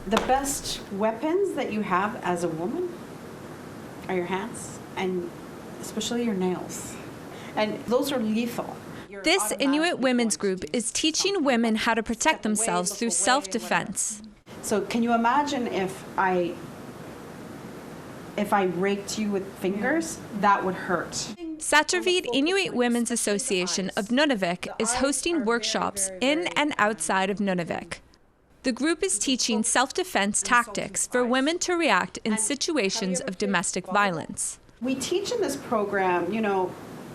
The best weapons that you have as a woman are your hands, and especially your nails. And those are lethal. This Inuit women's group is teaching women how to protect themselves through self-defense. So can you imagine if I raked you with fingers? That would hurt. Saturvit Inuit Women's Association of Nunavik is hosting workshops in and outside of Nunavik. The group is teaching self-defense tactics for women to react in situations of domestic violence. We teach in this program,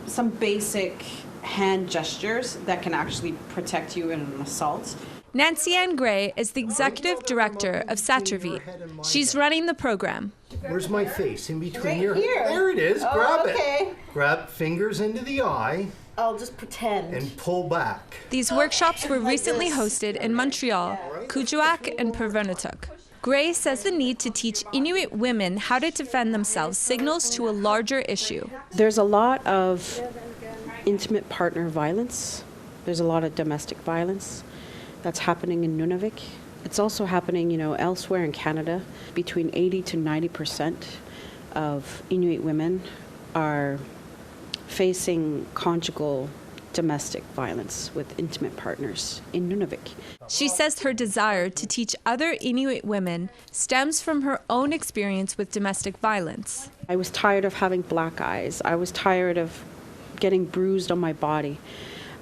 some basic hand gestures that can actually protect you in an assault. Nancy Ann Gray is the executive director of Saturvit. She's running the program. Where's my face? In between right your... Here. There it is. Grab okay. it. Grab fingers into the eye. I'll just pretend. And pull back. These workshops were recently hosted in Montreal, Kuujjuaq, and Pervernatuk. Gray says the need to teach Inuit women how to defend themselves signals to a larger issue. There's a lot of intimate partner violence. There's a lot of domestic violence that's happening in Nunavik. It's also happening, elsewhere in Canada. Between 80 to 90% of Inuit women are facing conjugal domestic violence with intimate partners in Nunavik. She says her desire to teach other Inuit women stems from her own experience with domestic violence. I was tired of having black eyes. I was tired of getting bruised on my body.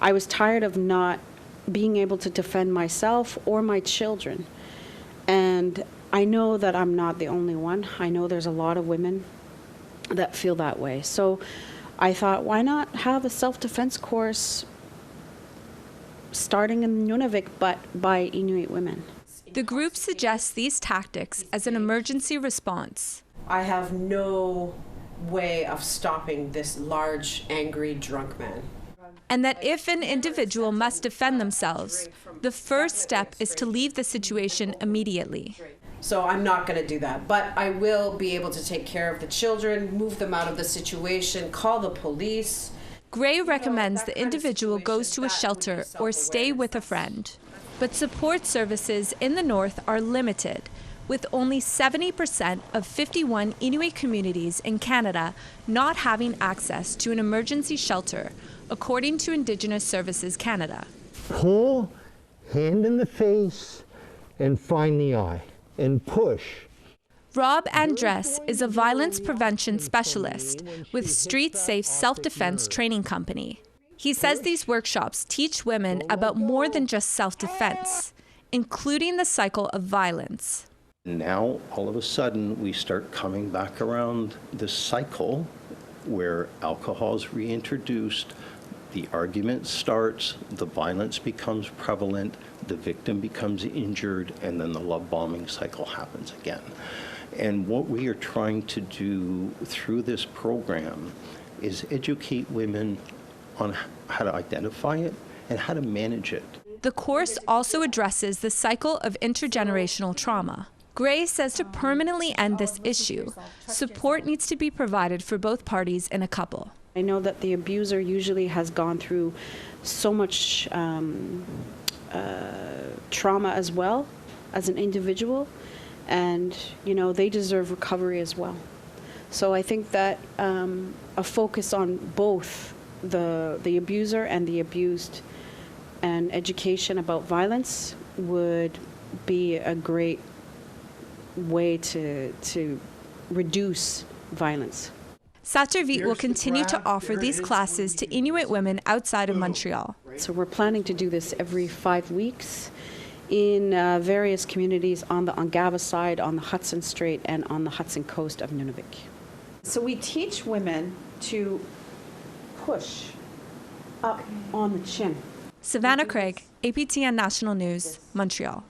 I was tired of not being able to defend myself or my children. And I know that I'm not the only one. I know there's a lot of women that feel that way. So I thought, why not have a self-defense course starting in Nunavik, but by Inuit women? The group suggests these tactics as an emergency response. I have no way of stopping this large, angry, drunk man. And that if an individual must defend themselves, the first step is to leave the situation immediately. So I'm not going to do that, but I will be able to take care of the children, move them out of the situation, call the police. Gray recommends the individual goes to a shelter or stay with a friend. But support services in the north are limited, with only 70% of 51 Inuit communities in Canada not having access to an emergency shelter, according to Indigenous Services Canada. Pull, hand in the face, and find the eye. And push. Rob Andres is a violence prevention specialist with Street Safe Self-Defense Training Company. He says these workshops teach women about more than just self-defense, including the cycle of violence. Now, all of a sudden, we start coming back around this cycle where alcohol is reintroduced, the argument starts, the violence becomes prevalent, the victim becomes injured, and then the love bombing cycle happens again. And what we are trying to do through this program is educate women on how to identify it and how to manage it. The course also addresses the cycle of intergenerational trauma. Gray says to permanently end this issue, support needs to be provided for both parties in a couple. I know that the abuser usually has gone through so much trauma as well as an individual, and they deserve recovery as well. So I think that a focus on both the abuser and the abused and education about violence would be a great way to reduce violence. Saturvit will continue to offer these classes to Inuit women outside of Montreal. So we're planning to do this every 5 weeks in various communities on the Ongava side, on the Hudson Strait, and on the Hudson coast of Nunavik. So we teach women to push up on the chin. Savannah Craig, APTN National News, Montreal.